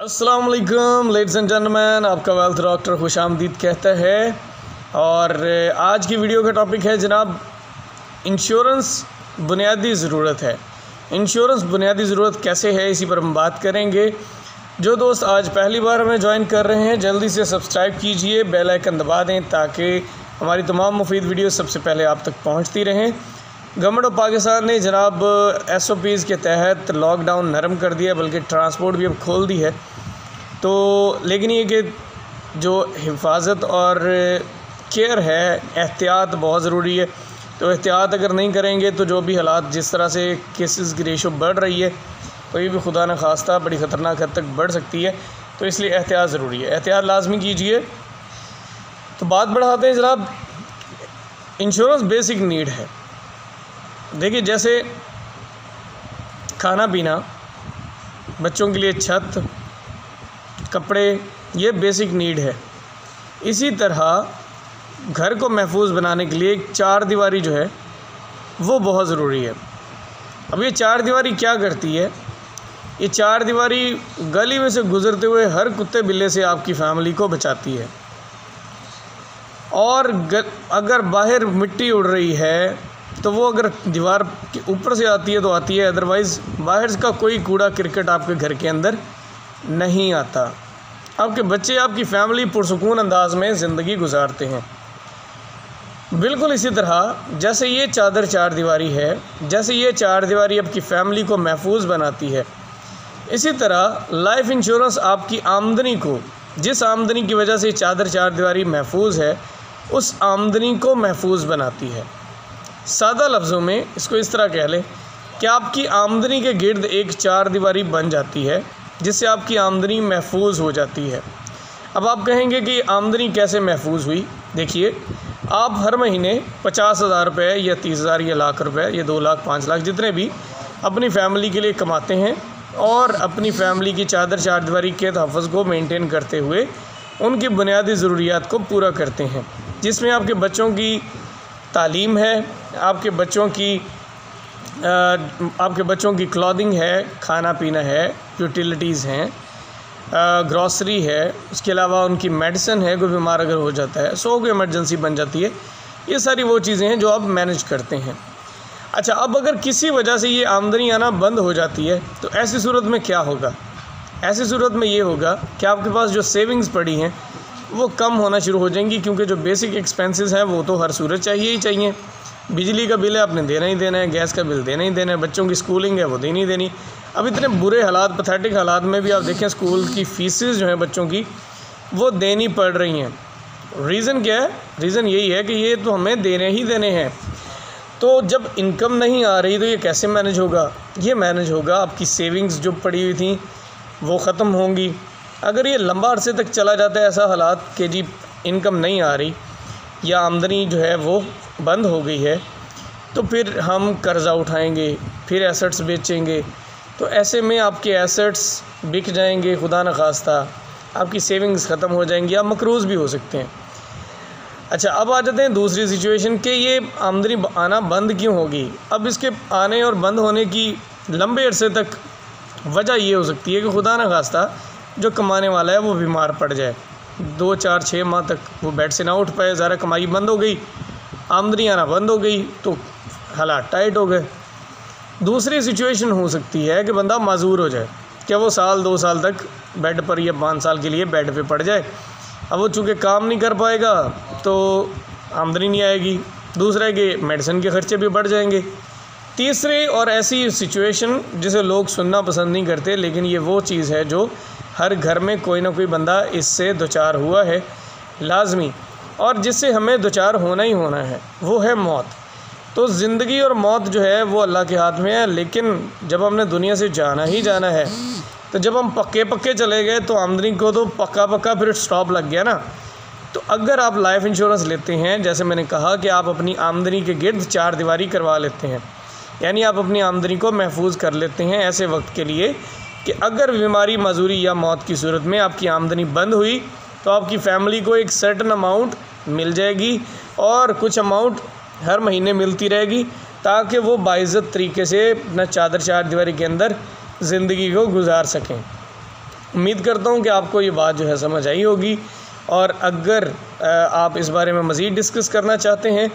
अस्सलाम वालेकुम ladies and gentleman, आपका वेल्थ डॉक्टर खुशामदीद कहता है। और आज की वीडियो का टॉपिक है जनाब, इंश्योरेंस बुनियादी ज़रूरत है। इंश्योरेंस बुनियादी ज़रूरत कैसे है, इसी पर हम बात करेंगे। जो दोस्त आज पहली बार हमें ज्वाइन कर रहे हैं, जल्दी से सब्सक्राइब कीजिए, बेल आइकन दबा दें ताकि हमारी तमाम मुफीद वीडियो सबसे पहले आप तक पहुँचती रहें। गवर्नमेंट ऑफ पाकिस्तान ने जनाब SOPs के तहत लॉकडाउन नरम कर दिया, बल्कि ट्रांसपोर्ट भी अब खोल दी है। तो लेकिन ये कि जो हिफाजत और केयर है, एहतियात बहुत ज़रूरी है। तो एहतियात अगर नहीं करेंगे तो जो भी हालात, जिस तरह से केसेस की रेशो बढ़ रही है, कोई भी खुदा न खास्ता बड़ी ख़तरनाक हद तक बढ़ सकती है। तो इसलिए एहतियात ज़रूरी है, एहतियात लाजमी कीजिए। तो बात बढ़ाते हैं जनाब, इंश्योरेंस बेसिक नीड है। देखिए, जैसे खाना पीना, बच्चों के लिए छत, कपड़े, ये बेसिक नीड है। इसी तरह घर को महफूज बनाने के लिए एक चार दीवारी जो है वो बहुत ज़रूरी है। अब ये चार दीवारी क्या करती है? ये चार दीवारी गली में से गुज़रते हुए हर कुत्ते बिल्ले से आपकी फैमिली को बचाती है। और अगर बाहर मिट्टी उड़ रही है तो वो अगर दीवार के ऊपर से आती है तो आती है, अदरवाइज़ बाहर का कोई कूड़ा क्रिकेट आपके घर के अंदर नहीं आता। आपके बच्चे, आपकी फैमिली पुरसुकून अंदाज में ज़िंदगी गुजारते हैं। बिल्कुल इसी तरह जैसे ये चादर चार दीवारी है, जैसे ये चार दीवारी आपकी फैमिली को महफूज बनाती है, इसी तरह लाइफ इंश्योरेंस आपकी आमदनी को, जिस आमदनी की वजह से चादर चार दीवारी महफूज है, उस आमदनी को महफूज बनाती है। सादा लफ्ज़ों में इसको इस तरह कह लें कि आपकी आमदनी के गिर्द एक चार दीवारी बन जाती है, जिससे आपकी आमदनी महफूज हो जाती है। अब आप कहेंगे कि आमदनी कैसे महफूज हुई? देखिए, आप हर महीने 50,000 रुपये या 30,000 या लाख रुपए या 2 लाख 5 लाख जितने भी अपनी फ़ैमिली के लिए कमाते हैं और अपनी फ़ैमिली की चादर चार दीवारी के तहफ़्फ़ुज़ को मेंटेन करते हुए उनकी बुनियादी ज़रूरियात को पूरा करते हैं, जिसमें आपके बच्चों की तालीम है, आपके बच्चों की क्लॉथिंग है, खाना पीना है, यूटिलिटीज़ हैं, ग्रॉसरी है, उसके अलावा उनकी मेडिसिन है, कोई बीमार अगर हो जाता है, सो कोई इमरजेंसी बन जाती है, ये सारी वो चीज़ें हैं जो आप मैनेज करते हैं। अच्छा, अब अगर किसी वजह से ये आमदनी आना बंद हो जाती है तो ऐसी सूरत में क्या होगा? ऐसी सूरत में ये होगा कि आपके पास जो सेविंग्स पड़ी हैं वो कम होना शुरू हो जाएंगी, क्योंकि जो बेसिक एक्सपेंसेस हैं वो तो हर सूरत चाहिए ही चाहिए। बिजली का बिल है, आपने देना ही देना है, गैस का बिल देना ही देना है, बच्चों की स्कूलिंग है वो देनी ही देनी। अब इतने बुरे हालात, पैथेटिक हालात में भी आप देखें स्कूल की फ़ीसेस जो हैं बच्चों की वो देनी पड़ रही हैं। रीज़न क्या है? रीज़न यही है कि ये तो हमें देने ही देने हैं। तो जब इनकम नहीं आ रही तो ये कैसे मैनेज होगा? ये मैनेज होगा, आपकी सेविंग्स जो पड़ी हुई थी वो ख़त्म होंगी। अगर ये लंबा अरसे तक चला जाता है ऐसा हालात कि जी इनकम नहीं आ रही या आमदनी जो है वो बंद हो गई है, तो फिर हम कर्ज़ा उठाएंगे, फिर एसेट्स बेचेंगे, तो ऐसे में आपके एसेट्स बिक जाएंगे, खुदा न खास्ता आपकी सेविंग्स ख़त्म हो जाएंगी, आप मकरूज़ भी हो सकते हैं। अच्छा, अब आ जाते हैं दूसरी सिचुएशन कि ये आमदनी आना बंद क्यों होगी। अब इसके आने और बंद होने की लंबे अरसे तक वजह ये हो सकती है कि खुदा न खास्ता जो कमाने वाला है वो बीमार पड़ जाए, 2 4 6 माह तक वो बेड से ना उठ पाए, ज़रा कमाई बंद हो गई, आमदनी आना बंद हो गई, तो हालात टाइट हो गए। दूसरी सिचुएशन हो सकती है कि बंदा माजूर हो जाए, कि वो 1-2 साल तक बेड पर या 5 साल के लिए बेड पे पड़ जाए। अब वो चूँकि काम नहीं कर पाएगा तो आमदनी नहीं आएगी। दूसरा है कि मेडिसिन के ख़र्चे भी बढ़ जाएंगे। तीसरी और ऐसी सिचुएशन जिसे लोग सुनना पसंद नहीं करते, लेकिन ये वो चीज़ है जो हर घर में कोई ना कोई बंदा इससे दोचार हुआ है लाजमी, और जिससे हमें दोचार होना ही होना है, वो है मौत। तो ज़िंदगी और मौत जो है वो अल्लाह के हाथ में है, लेकिन जब हमने दुनिया से जाना ही जाना है, तो जब हम पक्के चले गए तो आमदनी को तो पक्का फिर स्टॉप लग गया ना। तो अगर आप लाइफ इंश्योरेंस लेते हैं, जैसे मैंने कहा कि आप अपनी आमदनी के गिर्द चार दीवारी करवा लेते हैं, यानी आप अपनी आमदनी को महफूज कर लेते हैं ऐसे वक्त के लिए कि अगर बीमारी, मजूरी या मौत की सूरत में आपकी आमदनी बंद हुई तो आपकी फ़ैमिली को एक सर्टन अमाउंट मिल जाएगी और कुछ अमाउंट हर महीने मिलती रहेगी, ताकि वो बाइज़्ज़त तरीके से अपना चादर चार दीवारी के अंदर ज़िंदगी को गुजार सकें। उम्मीद करता हूँ कि आपको ये बात जो है समझ आई होगी, और अगर आप इस बारे में मज़ीद डिस्कस करना चाहते हैं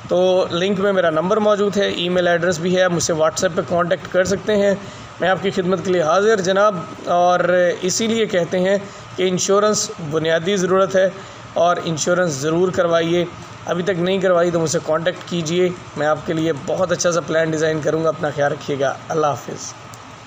तो लिंक में मेरा नंबर मौजूद है, ईमेल एड्रेस भी है, मुझसे व्हाट्सएप पे कांटेक्ट कर सकते हैं। मैं आपकी खिदमत के लिए हाज़िर जनाब। और इसीलिए कहते हैं कि इंश्योरेंस बुनियादी ज़रूरत है और इंश्योरेंस ज़रूर करवाइए। अभी तक नहीं करवाई तो मुझसे कांटेक्ट कीजिए, मैं आपके लिए बहुत अच्छा सा प्लान डिज़ाइन करूँगा। अपना ख्याल रखिएगा। अल्लाह हाफ़िज़।